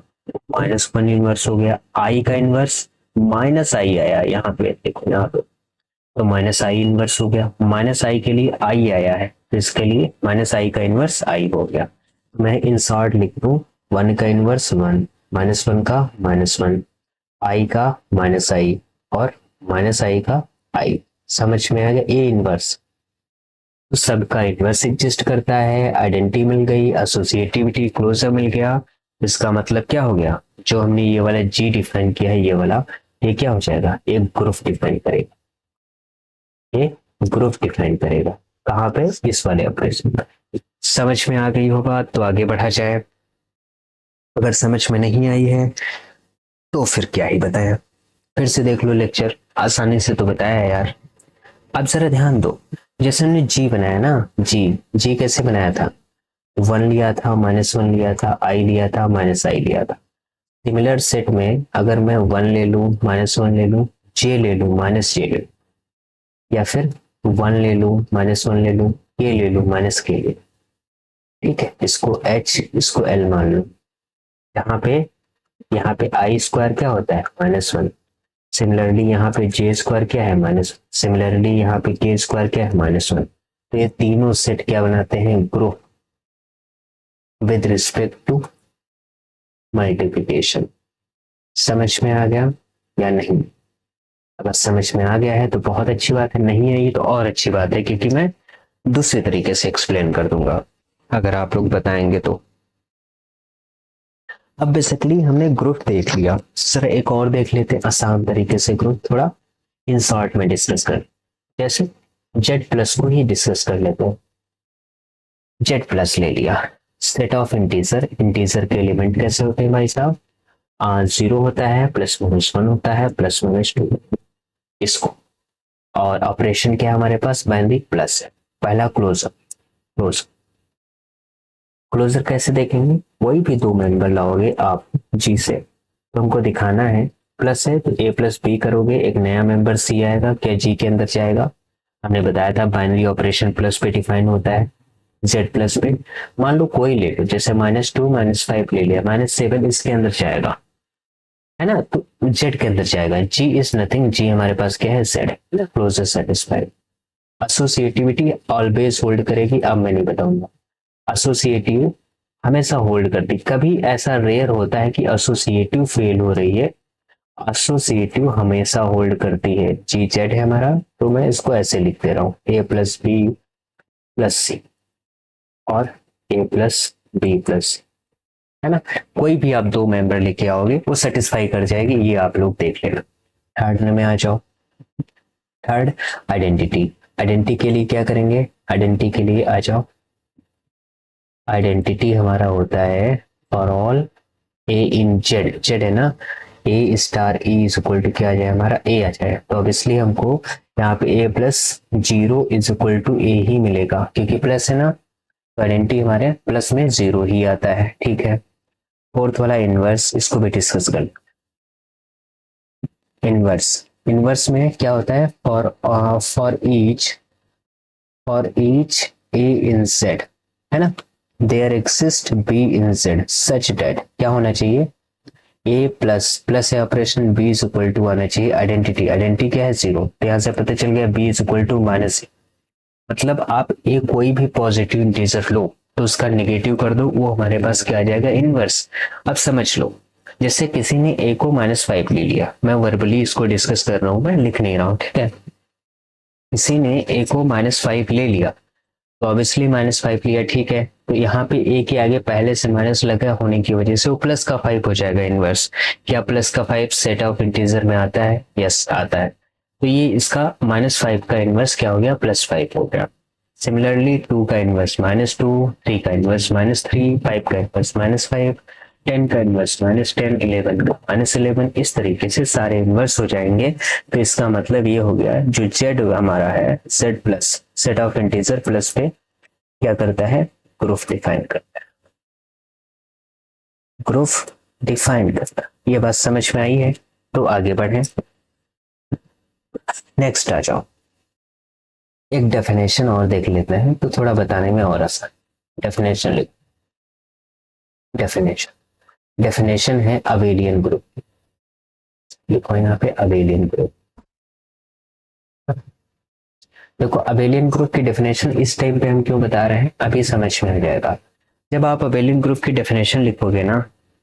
S1: -1 इनवर्स हो गया, i का इनवर्स -i आया यहाँ पे, देखो यहाँ पे, तो -i इनवर्स हो गया, -i के लिए i आया है तो इसके लिए -i का इनवर्स i हो गया। मैं इन शॉर्ट लिख दूं 1 का इनवर्स 1, -1 का -1, i का -i और -i का i। समझ में आ गया? ए इनवर्स तो सबका इनवर्स एग्जिस्ट करता है, आइडेंटिटी मिल गई, एसोसिएटिविटी क्लोजर मिल गया। इसका मतलब क्या हो गया, जो हमने ये वाला जी डिफाइन किया है, ये वाला ये क्या हो जाएगा, एक ग्रुप डिफाइन करेगा, ये ग्रुप डिफाइन करेगा कहाँ पे, इस वाले ऑपरेशन पर। समझ में आ गई होगा तो आगे बढ़ा जाए, अगर समझ में नहीं आई है तो फिर क्या ही बताया, फिर से देख लो लेक्चर, आसानी से तो बताया है यार। अब जरा ध्यान दो, जैसे हमने जी बनाया ना, जी कैसे बनाया था, 1 लिया था, -1 लिया था, i लिया था, -i लिया था। सिमिलर सेट में अगर मैं 1 ले लूं, -1 ले लूं, j ले लूं, -j ले लूं, या फिर 1 ले लूं, -1 ले लूं, k ले लूं, -k ले लूं, ठीक है, इसको h इसको l मान लो। यहाँ पे यहाँ पे आई स्क्वायर क्या होता है -1। सिमिलरली यहाँ पे जे स्क्वायर क्या है माइनस, सिमिलरली यहाँ पे के स्क्वायर क्या है -1। तो ये तीनों सेट क्या बनाते हैं, group with respect to multiplication. समझ में आ गया या नहीं? अगर समझ में आ गया है तो बहुत अच्छी बात है, नहीं है ये तो और अच्छी बात है, क्योंकि मैं दूसरे तरीके से एक्सप्लेन कर दूंगा अगर आप लोग बताएंगे तो। अब बेसिकली हमने ग्रुप देख लिया, सर एक और देख लेते हैं आसान तरीके से ग्रुप, थोड़ा इन शॉर्ट में डिस्कस कर। जैसे जेड प्लस को ही डिस्कस कर लेते हैं। जेड प्लस ले लिया, सेट ऑफ इंटीजर, इंटीजर के एलिमेंट कैसे होते हैं भाई साहब, 0 होता है, +-1 होता है, +-2 इसको। और ऑपरेशन क्या है हमारे पास, बाइनरी प्लस है। पहला क्लोजर, क्लोजर कैसे देखेंगे, कोई भी दो मेंबर लाओगे आप जी से, तो हमको दिखाना है प्लस है तो ए प्लस बी करोगे, एक नया मेंबर सी आएगा, क्या जी के अंदर जाएगा। हमने बताया था बाइनरी ऑपरेशन प्लस पे डिफाइन होता है, जेड प्लस पे। मान लो कोई ले लो, जैसे -2 -5 ले लिया, -7 इसके अंदर जाएगा, है ना, तो जेड के अंदर जाएगा। जी इज नथिंग, जी हमारे पास क्या है, जेड है, closure satisfied. Associativity always hold करेगी, अब मैं नहीं बताऊंगा। एसोसिएटिव हमेशा होल्ड करती, कभी ऐसा रेयर होता है कि एसोसिएटिव फेल हो रही है, एसोसिएटिव हमेशा होल्ड करती है। जी जेड है हमारा, तो मैं इसको ऐसे लिख दे रहा हूँ, ए प्लस बी प्लस सी और ए प्लस बी प्लस, है ना। कोई भी आप दो मेंबर लेके आओगे वो सेटिस्फाई कर जाएगी, ये आप लोग देख लेना। थर्ड में आ जाओ, थर्ड आइडेंटिटी। आइडेंटिटी के लिए क्या करेंगे, आइडेंटिटी के लिए आ जाओ, आइडेंटिटी हमारा होता है for all A in Z, Z है ना, A star E is equal to क्या आ जाए हमारा, ए आ जाए। तो ऑब्वियसली हमको यहाँ पे ए प्लस 0 इज इक्वल टू ए ही मिलेगा, क्योंकि प्लस है ना, तो आइडेंटिटी हमारे प्लस में 0 ही आता है, ठीक है। फोर्थ वाला इनवर्स, इसको भी डिस्कस कर। इनवर्स, इनवर्स में क्या होता है, for each A in Z, है ना, there exist B in Z such that क्या होना चाहिए, ए प्लस प्लस है operation, B is equal to आना चाहिए आइडेंटिटी, आइडेंटिटी क्या है 0, तो यहाँ से पता चल गया बी इज इक्वल टू -, मतलब आप ए कोई भी पॉजिटिव इंटीजर लो तो उसका नेगेटिव कर दो, वो हमारे पास क्या आ जाएगा, इनवर्स। अब समझ लो, जैसे किसी ने ए को -5 ले लिया, मैं वर्बली इसको डिस्कस कर रहा हूं, मैं लिख नहीं रहा हूं, ठीक है। किसी ने ए को -5 ले लिया, तो ऑब्वियसली -5 लिया, ठीक है, तो यहाँ पे ए के आगे पहले से माइनस लगा होने की वजह से वो प्लस का 5 हो जाएगा इनवर्स। क्या प्लस का 5 सेट ऑफ इंटीजर में आता है, यस आता है, तो ये इसका -5 का इनवर्स क्या हो गया, +5 हो गया। सिमिलरली 2 का इनवर्स -2, 3 का इनवर्स -3, 5 का इनवर्स -5, 10 का इनवर्स -10, 11 का -11, इस तरीके से सारे इनवर्स हो जाएंगे। तो इसका मतलब ये हो गया, जो जेड हमारा है, Z plus set of integer plus पे क्या करता है, ग्रुप डिफाइन करता है, ग्रुप डिफाइन करता है। ये बात समझ में आई है, तो आगे बढ़े, नेक्स्ट आ जाओ। एक डेफिनेशन और देख लेते हैं तो थोड़ा बताने में और आसान। डेफिनेशन लिख, डेफिनेशन है अबेलियन ग्रुप, लिखो यहाँ पे अबेलियन ग्रुप। देखो अबेलियन ग्रुप की डेफिनेशन इस टाइम पे हम क्यों बता रहे हैं, अभी समझ में आ जाएगा। जब आप अबेलियन ग्रुप की डेफिनेशन लिखोगे ना,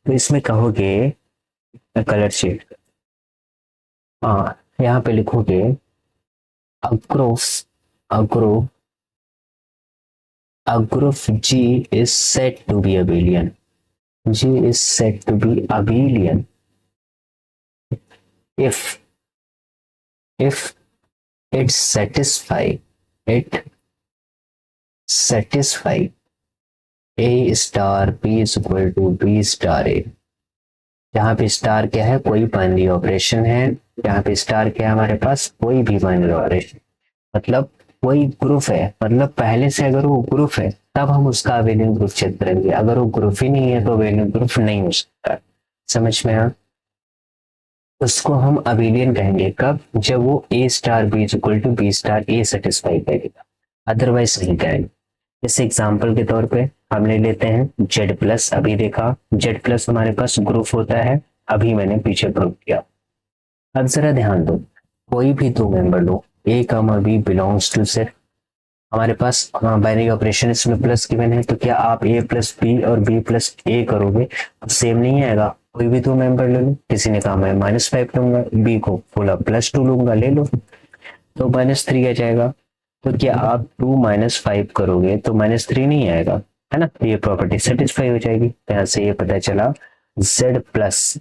S1: तो इसमें कहोगे, कलर शेड, हाँ यहाँ पे लिखोगे, a group a group a group G is said to be abelian. G is said to be abelian if it satisfy A star B is equal to B star A। जहां पे स्टार क्या है, कोई बाइनरी ऑपरेशन है, यहाँ पे स्टार क्या है हमारे पास, कोई भी बाइनरी ऑपरेशन, मतलब कोई ग्रुप है, मतलब पहले से अगर वो ग्रुप है तब हम उसका अबेलियन ग्रुप चेक करेंगे, अगर वो ग्रुप ही नहीं है तो अबेलियन ग्रुप नहीं हो सकता। समझ में आ, उसको हम अबेलियन कहेंगे कब, जब वो A star B equal to B star A satisfy करेगा, अदरवाइज नहीं करेंगे। जैसे एग्जाम्पल के तौर पे हमने लेते हैं जेड प्लस। अभी देखा जेड प्लस हमारे पास ग्रुप होता है, अभी मैंने पीछे प्रूव किया। अब जरा ध्यान दो, कोई भी दो मेंबर लो, A comma B belongs to set. हमारे पास बाइनरी ऑपरेशन इसमें प्लस गिवन है, तो क्या आप ए प्लस बी और बी प्लस ए करोगे? अब सेम नहीं आएगा। कोई भी दो मेंबर ले लो, किसी ने कहा मैं -5 लूंगा, बी को बोला +2 लूंगा, ले लो, तो -3 आ जाएगा। तो क्या आप 2 -5 करोगे तो -3 नहीं आएगा, है ना? तो ये प्रॉपर्टी सेटिस्फाई हो जाएगी। तो यहाँ से ये पता चला Z प्लस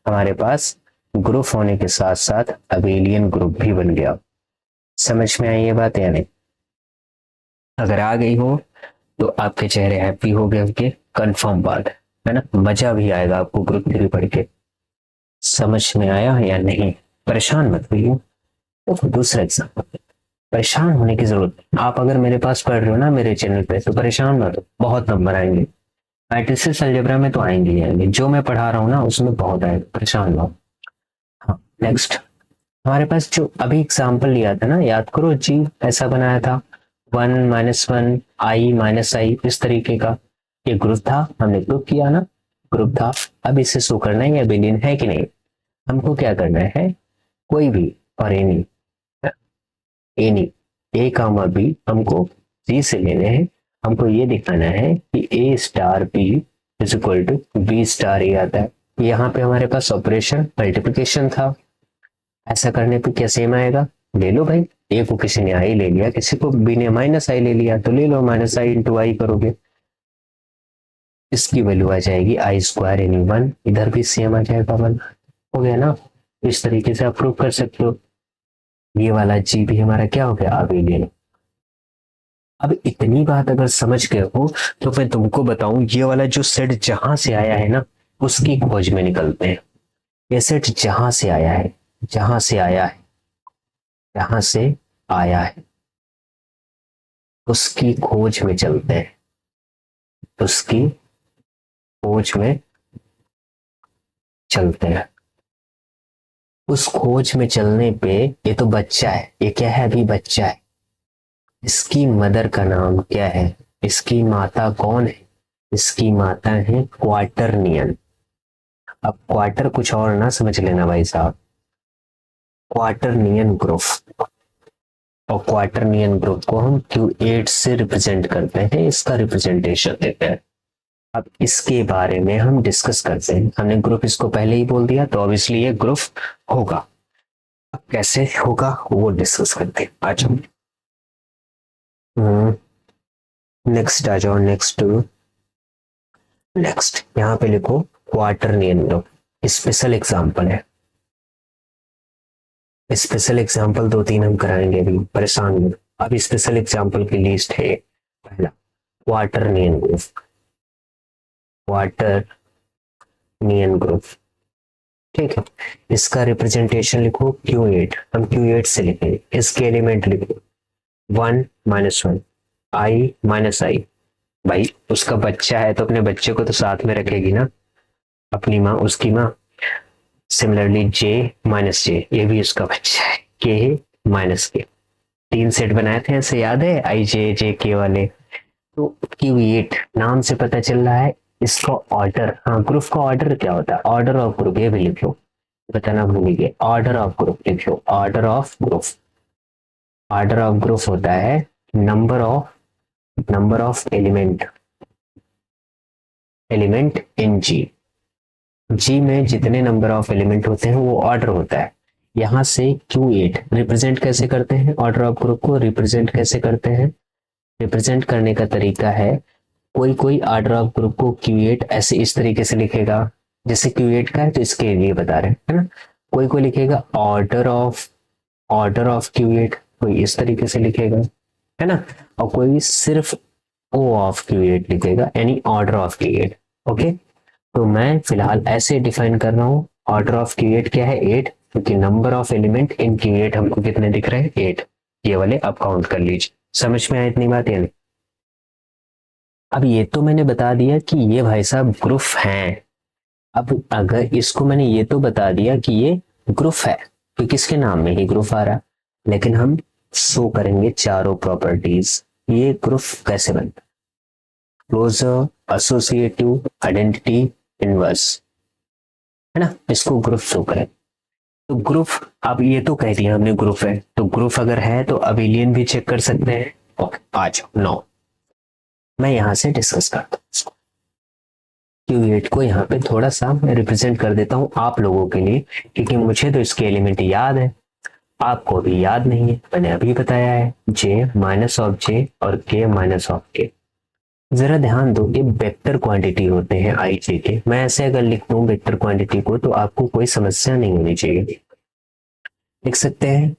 S1: हमारे पास ग्रुप होने के साथ साथ अबेलियन ग्रुप भी बन गया। समझ में आई ये बात या नहीं? अगर आ गई हो तो आपके चेहरे हैप्पी हो गए होंगे, कंफर्म बात है ना? मजा भी आएगा आपको ग्रुप 3 पढ़ के। समझ में आया या नहीं? परेशान मत होइए। तो दूसरा एग्जाम्पल, परेशान होने की जरूरत नहीं। आप अगर मेरे पास पढ़ रहे हो ना मेरे चैनल पे, तो परेशान मत हो, बहुत नंबर आएंगे। मैट्रिसेस अलजेब्रा में तो आएंगे ही आएंगे, जो मैं पढ़ा रहा हूँ ना उसमें बहुत आएगा, परेशान ना हो। हाँ, नेक्स्ट हमारे पास जो अभी एग्जाम्पल लिया था ना, याद करो जी, ऐसा बनाया था 1 -1 i -i, इस तरीके का ये ग्रुप था, हमने ग्रुप किया ना, ग्रुप था। अब इसे शो करना है, अबेलियन है कि नहीं। हमको क्या करना है, कोई भी और any, any A comma B हमको सी से लेने हैं। हमको ये दिखाना है कि A star B is equal to B star A आता है। यहाँ पे हमारे पास ऑपरेशन मल्टीप्लिकेशन था, ऐसा करने पे क्या सेम आएगा? ले लो भाई, ए को किसी ने आई ले लिया, किसी को बी ने -i ले लिया, तो ले लो -i इंटू आई करोगे, इसकी वैल्यू आ जाएगी i² यानी 1, इधर भी सेम आ जाएगा 1। हो गया ना? इस तरीके से आप प्रूव कर सकते हो। ये वाला जी भी हमारा क्या हो गया, अबेलियन। अब इतनी बात अगर समझ गए हो तो मैं तुमको बताऊं, ये वाला जो सेट जहां से आया है ना, उसकी खोज में निकलते हैं। ये सेट जहां से आया है, जहां से आया है, जहां से आया है, उसकी खोज में चलते हैं, उसकी खोज में चलते हैं। उस खोज में चलने पे, ये तो बच्चा है, ये क्या है, अभी बच्चा है। इसकी मदर का नाम क्या है, इसकी माता कौन है? इसकी माता है क्वार्टरनियन। अब क्वार्टर कुछ और ना समझ लेना भाई साहब, क्वार्टरनियन ग्रुप। और क्वार्टरनियन ग्रुप को हम Q8 से रिप्रेजेंट करते हैं, इसका रिप्रेजेंटेशन देते हैं। अब इसके बारे में हम डिस्कस करते हैं। हमने ग्रुप इसको पहले ही बोल दिया, तो ऑब्वियसली ये ग्रुप होगा। अब कैसे होगा वो डिस्कस करते हैं। आ जाओ नेक्स्ट, आ जाओ नेक्स्ट। नेक्स्ट यहाँ पे लिखो क्वार्टरनियन ग्रुप, स्पेशल एग्जांपल है। स्पेशल एग्जांपल 2-3 हम कराएंगे, अभी परेशान नहीं। अब स्पेशल एग्जांपल की लिस्ट है। पहला क्वार्टरनियन ग्रुप, क्वार्टरनियन ग्रुप, ठीक है। इसका रिप्रेजेंटेशन लिखो Q8, हम Q8 से लिखेंगे। इसके एलिमेंट लिखो 1 -1 i -i। भाई उसका बच्चा है तो अपने बच्चे को तो साथ में रखेगी ना, अपनी माँ उसकी माँ। सिमिलरली J -j, ये भी उसका बच्चा है, K -k। 3 सेट बनाए थे ऐसे, याद है, I J J K वाले। तो Q8 नाम से पता चल रहा है इसका ऑर्डर। हाँ, ग्रुप का ऑर्डर क्या होता है, ऑर्डर ऑफ ग्रुप, ये भी लिख लो, बताना भूल गए। ऑर्डर ऑफ ग्रुप लिख लो, order of group. Order of group होता है number of element in G. G में जितने नंबर ऑफ एलिमेंट होते हैं वो ऑर्डर होता है। यहां से Q8 रिप्रेजेंट कैसे करते हैं, ऑर्डर ऑफ ग्रुप को रिप्रेजेंट कैसे करते हैं? रिप्रेजेंट करने का तरीका है, कोई कोई ऑर्डर ऑफ ग्रुप को Q8 ऐसे इस तरीके से लिखेगा, जैसे Q8 का है तो इसके लिए बता रहे हैं, है ना। कोई कोई लिखेगा ऑर्डर ऑफ Q8, कोई इस तरीके से लिखेगा, है ना। और कोई सिर्फ O ऑफ Q8 लिखेगा, यानी ऑर्डर ऑफ Q8। ओके, तो मैं फिलहाल ऐसे डिफाइन कर रहा हूं, ऑर्डर ऑफ Q8 क्या है, 8, क्योंकि number of element in Q8 हमको कितने दिख रहे हैं, 8। ये वाले आप काउंट कर लीजिए। समझ में आया इतनी बात या नहीं? अब ये तो मैंने बता दिया कि ये भाई साहब ग्रुप हैं। अब अगर इसको मैंने ये तो बता दिया कि ये ग्रुप है, तो किसके नाम में ही ग्रुप आ रहा, लेकिन हम शो करेंगे चारों प्रॉपर्टीज। ये ग्रुप कैसे बनता है, क्लोजर, एसोसिएटिव, आइडेंटिटी, इनवर्स, है ना, इसको ग्रुप शो करें। तो ग्रुप, अब ये तो कह दिया हमने ग्रुप है, तो ग्रुप अगर है तो अबेलियन भी चेक कर सकते हैं। ओके, आ जाओ, नो मैं यहां से डिस्कस करता हूँ इसको। क्यूएट को यहाँ पे थोड़ा सा मैं रिप्रेजेंट कर देता हूँ आप लोगों के लिए, क्योंकि मुझे तो इसके एलिमेंट याद है, आपको भी याद नहीं है, मैंने अभी बताया है, जे माइनस ऑफ जे और के माइनस ऑफ के। जरा ध्यान दो, ये वेक्टर क्वांटिटी होते हैं आई जे के। मैं ऐसे अगर लिख दूं वेक्टर क्वांटिटी को तो आपको कोई समस्या नहीं होनी चाहिए, लिख सकते हैं।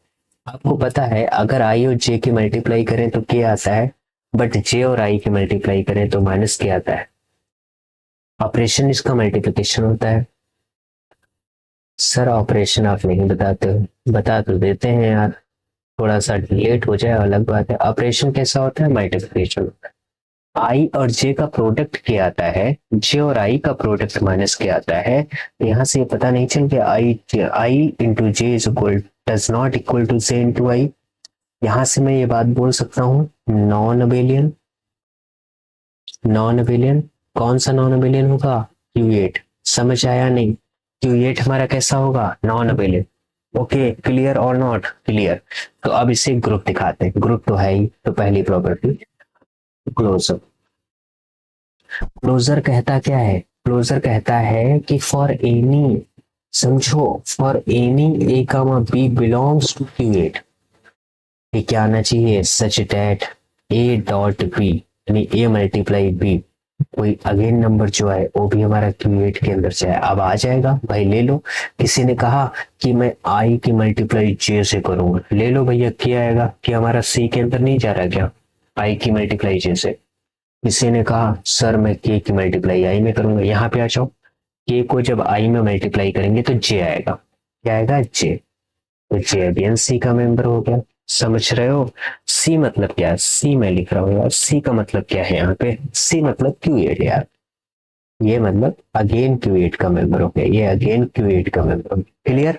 S1: आपको पता है अगर आई और जे की मल्टीप्लाई करें तो के आता है, बट जे और आई की मल्टीप्लाई करें तो माइनस के आता है। ऑपरेशन इसका मल्टीप्लिकेशन होता है। सर ऑपरेशन आप नहीं बताते हो, बता तो देते हैं यार, थोड़ा सा लेट हो जाए अलग बात है। ऑपरेशन कैसा होता है? मल्टीप्लिकेशन होता है। आई और जे का प्रोडक्ट क्या आता है, जे और आई का प्रोडक्ट माइनस क्या आता है। यहाँ से ये पता नहीं चल गया I into J is equal does not equal to J into I. यहाँ से मैं ये बात बोल सकता हूँ नॉन अबेलियन। नॉन अबेलियन कौन सा नॉन अबेलियन होगा? क्यूएट। समझ आया नहीं? क्यूएट हमारा कैसा होगा? Non abelian. ओके, क्लियर और नॉट क्लियर? तो अब इसे ग्रुप दिखाते हैं, ग्रुप तो है ही, तो पहली प्रॉपर्टी क्लोजर। क्लोजर कहता क्या है? क्लोजर कहता है कि फॉर एनी, समझो, for any A comma B belongs to Q eight, ये क्या आना चाहिए? Such that A dot B यानी ए मल्टीप्लाई बी, कोई अगेन नंबर जो है वो भी हमारा क्यूएट के अंदर से है। अब आ जाएगा भाई, ले लो। किसी ने कहा कि मैं आई की मल्टीप्लाई जे से करूंगा, ले लो भैया, क्या आएगा कि हमारा सी के अंदर नहीं जा रहा क्या? आई की मल्टीप्लाई जे से। किसी ने कहा सर मैं के की मल्टीप्लाई आई में करूंगा, यहाँ पे आ जाओ, के को जब आई में मल्टीप्लाई करेंगे तो जे आएगा। क्या आएगा? जे। तो जे अगेन सी का मेंबर हो गया। समझ रहे हो? सी मतलब क्या है? सी मैं लिख रहा हूँ यार, सी का मतलब क्या है यहाँ पे? सी मतलब क्यूएट यार, ये मतलब अगेन क्यूएट का मेंबर हो गया, ये अगेन क्यूएट का मेंबर हो गया। क्लियर?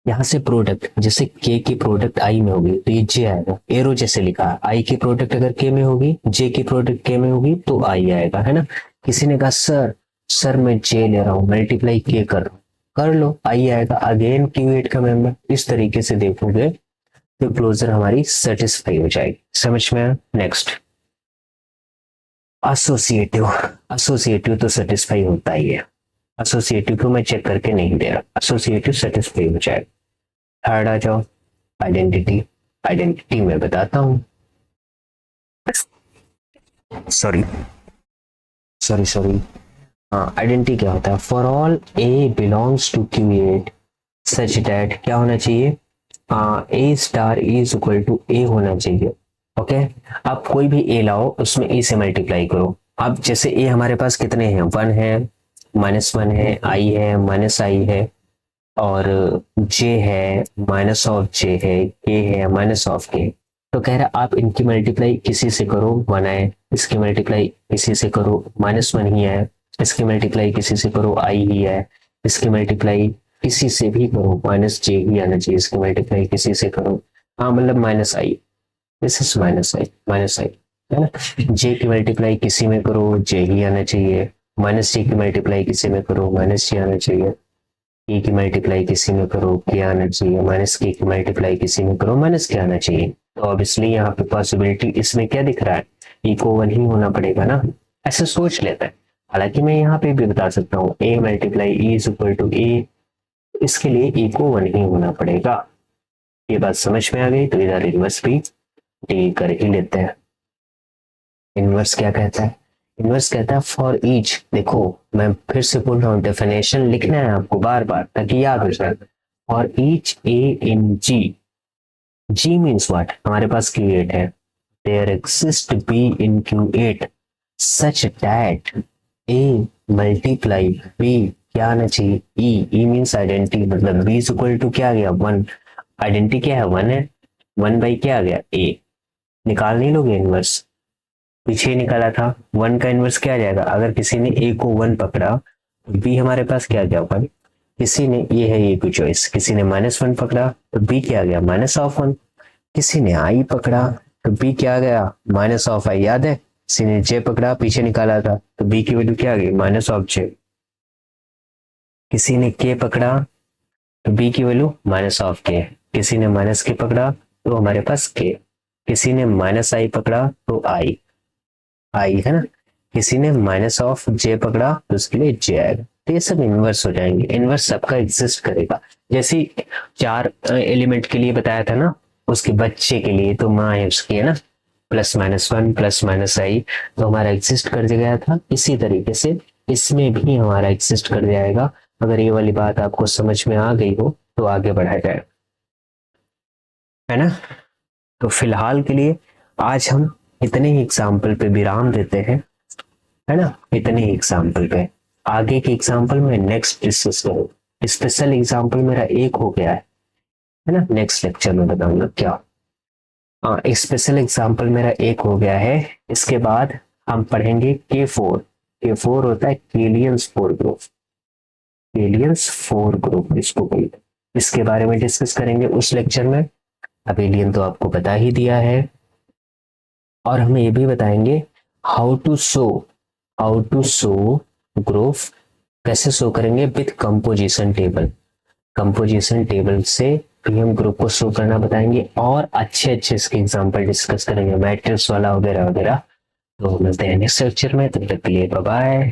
S1: यहाँ से प्रोडक्ट, जैसे के की प्रोडक्ट आई में होगी तो ये जे आएगा, एरो जैसे लिखा है, आई की प्रोडक्ट अगर के में होगी, जे की प्रोडक्ट के में होगी तो आई आएगा, है ना। किसी ने कहा सर मैं जे ले रहा हूँ, मल्टीप्लाई के कर रहा हूँ, कर लो, आई आएगा, अगेन क्यूएट का मेंबर। इस तरीके से देखोगे तो क्लोजर हमारी सेटिस्फाई हो जाएगी। समझ में आया? Next associative. एसोसिएटिव तो सेटिस्फाई होता ही है, एसोसिएटिव को मैं चेक करके नहीं दे रहा, एसोसिएटिव सेटिस्फाई हो जाएगा। थर्ड आ जाओ, आइडेंटिटी। आइडेंटिटी मैं बताता हूं, सॉरी सॉरी सॉरी, हाँ, आइडेंटिटी क्या होता है? For all A belongs to Q eight such that क्या होना चाहिए? A star is equal to A होना चाहिए। ओके, आप कोई भी ए लाओ, उसमें ए से मल्टीप्लाई करो। अब जैसे ए हमारे पास कितने हैं? 1 है, -1 है, आई है, माइनस आई है, और जे है, माइनस ऑफ जे है, के है, माइनस ऑफ के। तो कह रहा आप इनकी मल्टीप्लाई किसी से करो, 1 आए, इसकी मल्टीप्लाई किसी से करो, -1 ही आए, इसकी मल्टीप्लाई किसी से करो, आई ही है, इसकी मल्टीप्लाई किसी से भी करो, माइनस जे ही आना चाहिए, इसकी मल्टीप्लाई किसी से करो, हाँ मतलब minus I, this is minus I, है ना। जे की मल्टीप्लाई किसी में करो, जे ही आना चाहिए, माइनस जे की मल्टीप्लाई किसी में करो, माइनस जे आना चाहिए, के की मल्टीप्लाई किसी में करो, के आना चाहिए, माइनस के की मल्टीप्लाई किसी में करो, माइनस के आना चाहिए। तो ऑब्वियसली यहाँ पे पॉसिबिलिटी इसमें क्या दिख रहा है? ई को 1 ही होना पड़ेगा ना, ऐसे सोच लेता है। हालांकि मैं यहाँ पे भी बता सकता हूँ A multiply E is equal to A, इसके लिए ई को 1 ही होना पड़ेगा। ये बात समझ में आ गई? तो इधर इनवर्स भी डी कर ही लेते हैं। इनवर्स क्या कहता है? इनवर्स कहता है फॉर ईच, देखो मैं फिर से बोल रहा हूँ, डेफिनेशन लिखना है आपको बार बार ताकि याद हो जाए। For each A in G, G means what? हमारे पास क्यू8 है, there exist B in Q eight such that A multiply B क्या आना चाहिए? ई मीन्स आइडेंटिटी, मतलब बी इज इक्वल टू क्या आ गया? 1। आइडेंटिटी क्या है? 1 है, 1 बाई क्या आ गया? ए। निकाल नहीं लोगे इनवर्स? पीछे निकाला था, 1 का इनवर्स क्या आ जाएगा? अगर किसी ने ए को 1 पकड़ा तो बी हमारे पास क्या आ गया? 1। किसी ने, ये है ए की चॉइस, किसी ने -1 पकड़ा तो बी क्या आ गया? -1। किसी ने आई पकड़ा तो बी क्या आ गया? -ऑफ आई। याद है? किसी ने जे पकड़ा, पीछे निकाला था, तो बी की वैल्यू क्या आ गई, माइनस ऑफ जे। किसी ने के पकड़ा तो बी की वैल्यू माइनस ऑफ के। किसी ने माइनस के पकड़ा तो हमारे पास के। किसी ने माइनस आई पकड़ा तो आई, आई है ना। किसी ने माइनस ऑफ जे पकड़ा तो उसके लिए जे आएगा। तो ये सब इनवर्स हो जाएंगे, इनवर्स सबका एग्जिस्ट करेगा। जैसे चार एलिमेंट के लिए बताया था ना, उसके बच्चे के लिए तो माँ है उसकी, है ना, plus minus one plus minus I, तो हमारा एग्जिस्ट कर गया था। इसी तरीके से इसमें भी हमारा एग्जिस्ट कर जाएगा। अगर ये वाली बात आपको समझ में आ गई हो तो आगे बढ़ा जाए, है ना। तो फिलहाल के लिए आज हम इतने ही एग्जाम्पल पे विराम देते हैं, है ना, इतने ही एग्जाम्पल पे। आगे के एग्जाम्पल में नेक्स्ट डिस्कस करो। स्पेशल एग्जाम्पल मेरा एक हो गया है ना, नेक्स्ट लेक्चर में बताऊंगा क्या। हाँ, स्पेशल एग्जाम्पल मेरा एक हो गया है। इसके बाद हम पढ़ेंगे के4। के4 होता है केलियंस फोर ग्रुप, केलियंस फोर ग्रुप इसको बोलते हैं। इसके बारे में डिस्कस करेंगे उस लेक्चर में। अब एलियन तो आपको बता ही दिया है, और हमें ये भी बताएंगे how to show, how to show group, कैसे शो करेंगे with composition table. Composition table से भी हम ग्रुप को शो करना बताएंगे, और अच्छे अच्छे इसके एग्जांपल डिस्कस करेंगे, मैट्रिक्स वाला वगैरह वगैरह। तो मिलते हैं नेक्स्ट लेक्चर में, तब तक के लिए बाय बाय।